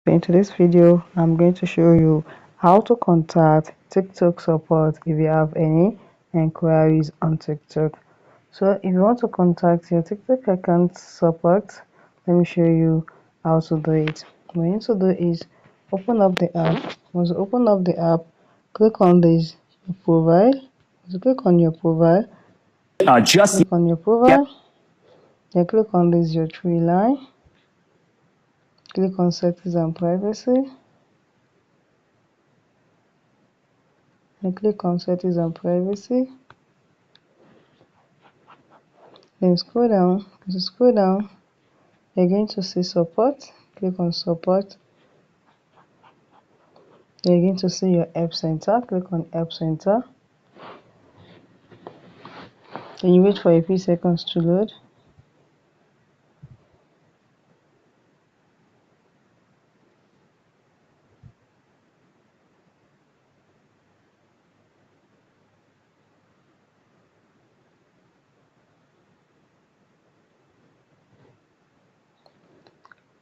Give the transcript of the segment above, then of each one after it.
In today's video, I'm going to show you how to contact TikTok support if you have any inquiries on TikTok. So if you want to contact your TikTok account support, let me show you how to do it. What you need to do is open up the app. Once you open up the app, click on this your profile. Once you click on your profile, click on your profile, then click on this your three line. Click on settings and privacy. Then click on settings and privacy. Then scroll down. As you scroll down, you're going to see support. Click on support. Then you're going to see your app center. Click on app center. Then you wait for a few seconds to load.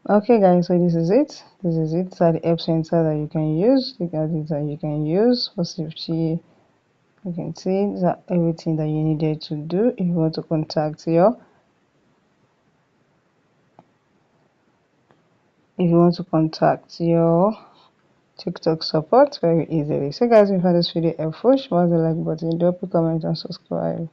Okay guys, so this is it. These are the app center that you can use. The gadgets that you can use for safety. You can see these are everything that you needed to do if you want to contact your TikTok support very easily. So guys, if you found this video helpful, smash the like button, drop a comment and subscribe.